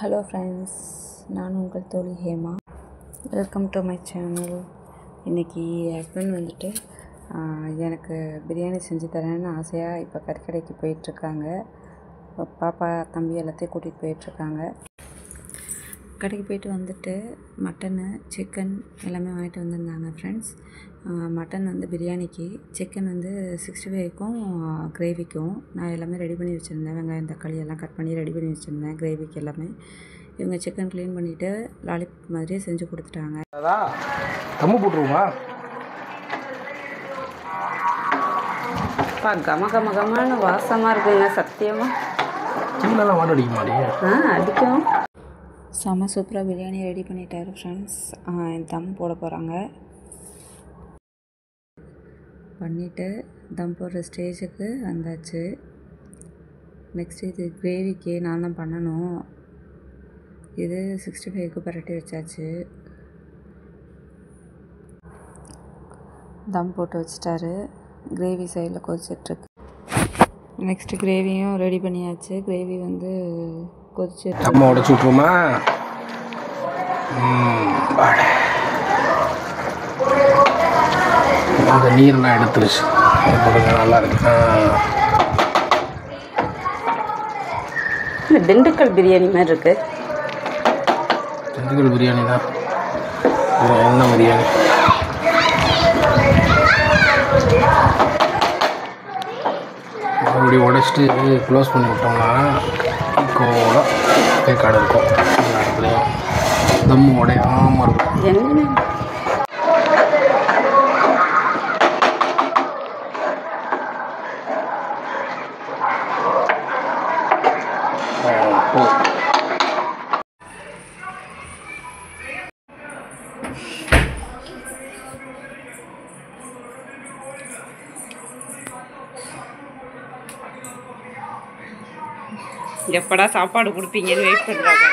Hello friends, நான் உங்கள் தோழி Hema. Welcome to my channel. இன்றைக்கி ஹஸ்பண்ட் வந்துட்டு எனக்கு பிரியாணி செஞ்சு தரேன்னு ஆசையாக இப்போ கறிக்கடைக்கு போயிட்டுருக்காங்க. பாப்பா தம்பி எல்லாத்தையும் கூட்டிகிட்டு போயிட்டுருக்காங்க. கடைக்கு போயிட்டு வந்துட்டு மட்டனு சிக்கன் எல்லாமே வாங்கிட்டு வந்திருந்தாங்க ஃப்ரெண்ட்ஸ். மட்டன் வந்து பிரியாணிக்கு, சிக்கன் வந்து 65க்கும் கிரேவிக்கும் நான் எல்லாமே ரெடி பண்ணி வச்சுருந்தேன். வெங்காயம் தக்காளி எல்லாம் கட் பண்ணி ரெடி பண்ணி வச்சுருந்தேன் கிரேவிக்கு எல்லாமே. இவங்க சிக்கன் க்ளீன் பண்ணிவிட்டு லாலிபாப் மாதிரியே செஞ்சு கொடுத்துட்டாங்க. தம்மு போட்டுருவோமா? கம கம கமான வாசமாக இருக்குங்க சத்தியமாக. சின்னலாம் வாட அடிக்க மாட்டேன். அடிக்கும். செம்ம சூப்பராக பிரியாணி ரெடி பண்ணிட்டாரு ஃப்ரெண்ட்ஸ். தம் போட போகிறாங்க. பண்ணிவிட்டு தம் போடுற ஸ்டேஜுக்கு வந்தாச்சு. நெக்ஸ்ட்டு இது கிரேவிக்கு நான் தான் பண்ணணும். இது 65க்கு பரட்டி வச்சாச்சு. தம் போட்டு வச்சிட்டாரு. கிரேவி சைடில் கொதிச்சிட்ருக்கு. நெக்ஸ்ட்டு கிரேவியும் ரெடி பண்ணியாச்சு. கிரேவி வந்து கொதிச்சிட்டு அம்மா உடச்சி விட்ருமா? அந்த நீர்லாம் எடுத்துருச்சு. நல்லா இருக்கு. திண்டுக்கல் பிரியாணி மாதிரி இருக்கு. திண்டுக்கல் பிரியாணி தான். என்ன பிரியாணி? அப்படி உடச்சிட்டு க்ளோஸ் பண்ணி விட்டோம்னா கூட கேக்காடு இருக்கும். எல்லா இடத்துலையும் தம்மு உடையாமல் இருக்கும். எப்படா சாப்பாடு கொடுப்பீங்கன்னு வெயிட் பண்ணுறாங்க.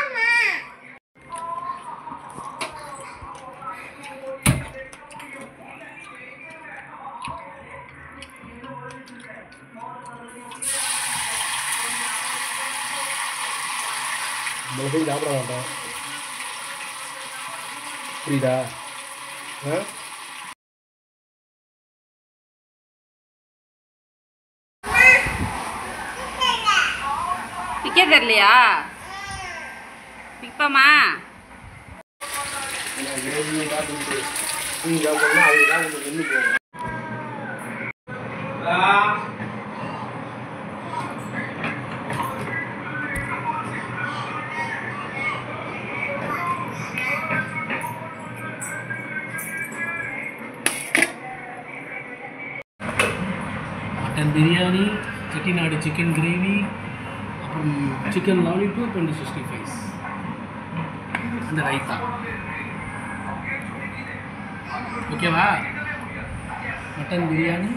சாப்பிட மாட்டோம், புரியுதா? பிக்க தெரியலையா? பிப்பமா mutton biryani, Chettinad chicken gravy, அப்புறம் சிக்கன் லாலிபாப் அண்ட் 65 அந்த ரைத்தா. ஓகேவா? Mutton biryani,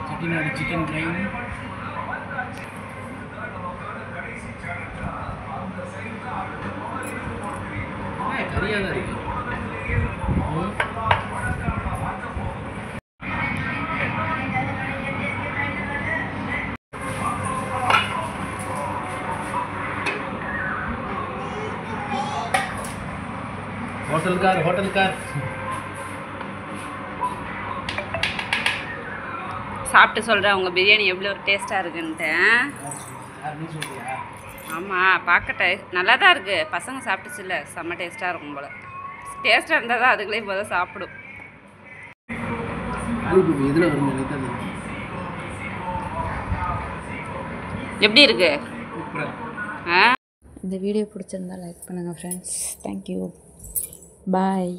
Chettinad chicken gravy, கறியாக தான் இருக்கு. ஹோட்டல்கார் சாப்பிட்டு சொல்கிறேன் உங்கள் பிரியாணி எவ்வளோ டேஸ்ட்டாக இருக்குன்ட்டு. ஆமாம், பார்க்கட்ட நல்லா தான் இருக்குது. பசங்க சாப்பிட்டுச்சுல்ல, செம்ம டேஸ்ட்டாக இருக்கும் போல். டேஸ்ட்டாக இருந்தால் தான் அதுக்குள்ளே போல சாப்பிடும். எப்படி இருக்கு? இந்த வீடியோ பிடிச்சிருந்தா லைக் பண்ணுங்கள் ஃப்ரெண்ட்ஸ். தேங்க்யூ, பாய்.